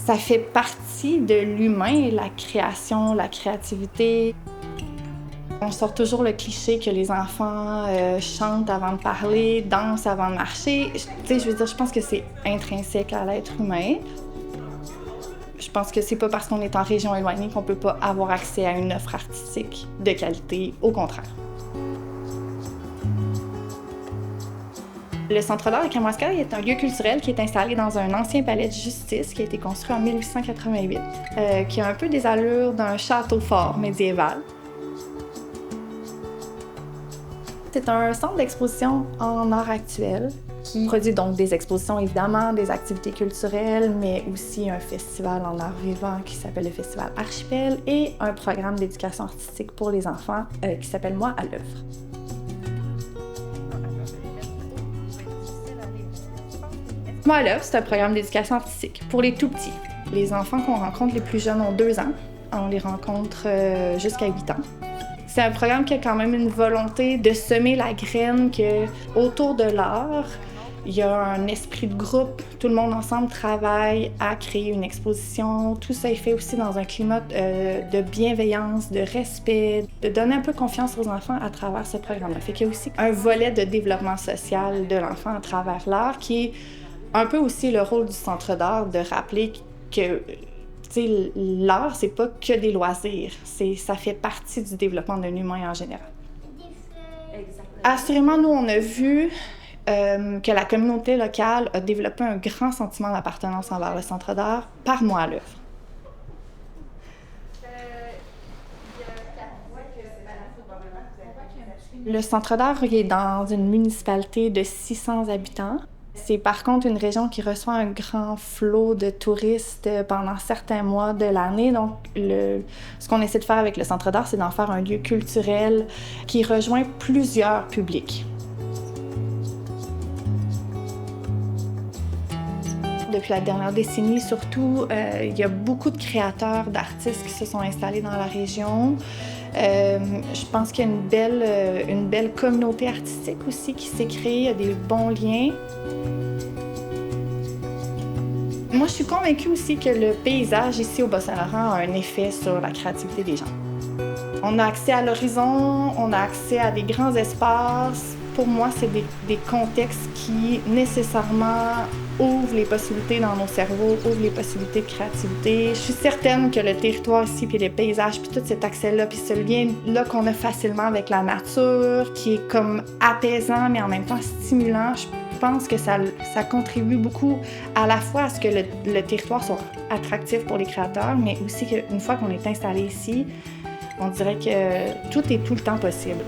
Ça fait partie de l'humain, la création, la créativité. On sort toujours le cliché que les enfants chantent avant de parler, dansent avant de marcher. Je pense que c'est intrinsèque à l'être humain. Je pense que c'est pas parce qu'on est en région éloignée qu'on peut pas avoir accès à une offre artistique de qualité, au contraire. Le Centre d'art de Kamouraska est un lieu culturel qui est installé dans un ancien palais de justice qui a été construit en 1888, qui a un peu des allures d'un château fort médiéval. C'est un centre d'exposition en art actuel qui produit donc des expositions, évidemment, des activités culturelles, mais aussi un festival en art vivant qui s'appelle le Festival Archipel et un programme d'éducation artistique pour les enfants qui s'appelle Moi à l'œuvre. Moi à l'œuvre, c'est un programme d'éducation artistique pour les tout-petits. Les enfants qu'on rencontre les plus jeunes ont 2 ans. On les rencontre jusqu'à 8 ans. C'est un programme qui a quand même une volonté de semer la graine que, autour de l'art, il y a un esprit de groupe. Tout le monde ensemble travaille à créer une exposition. Tout ça est fait aussi dans un climat de bienveillance, de respect, de donner un peu confiance aux enfants à travers ce programme-là. Fait qu'il y a aussi un volet de développement social de l'enfant à travers l'art qui est un peu aussi le rôle du Centre d'art de rappeler que l'art, c'est pas que des loisirs. Ça fait partie du développement d'un humain en général. Assurément, nous, on a vu que la communauté locale a développé un grand sentiment d'appartenance envers le Centre d'art par Moi à l'œuvre. Le Centre d'art est dans une municipalité de 600 habitants. C'est par contre une région qui reçoit un grand flot de touristes pendant certains mois de l'année. Donc, ce qu'on essaie de faire avec le Centre d'art, c'est d'en faire un lieu culturel qui rejoint plusieurs publics. Depuis la dernière décennie, surtout, il y a beaucoup de créateurs, d'artistes qui se sont installés dans la région. Je pense qu'il y a une belle communauté artistique aussi qui s'est créée, il y a des bons liens. Moi, je suis convaincue aussi que le paysage ici au Bas-Saint-Laurent a un effet sur la créativité des gens. On a accès à l'horizon, on a accès à des grands espaces. Pour moi, c'est des contextes qui nécessairement ouvrent les possibilités dans nos cerveaux, ouvrent les possibilités de créativité. Je suis certaine que le territoire ici, puis les paysages, puis tout cet accès-là, puis ce lien-là qu'on a facilement avec la nature, qui est comme apaisant, mais en même temps stimulant, je pense que ça contribue beaucoup à la fois à ce que le territoire soit attractif pour les créateurs, mais aussi qu'une fois qu'on est installé ici, on dirait que tout est tout le temps possible.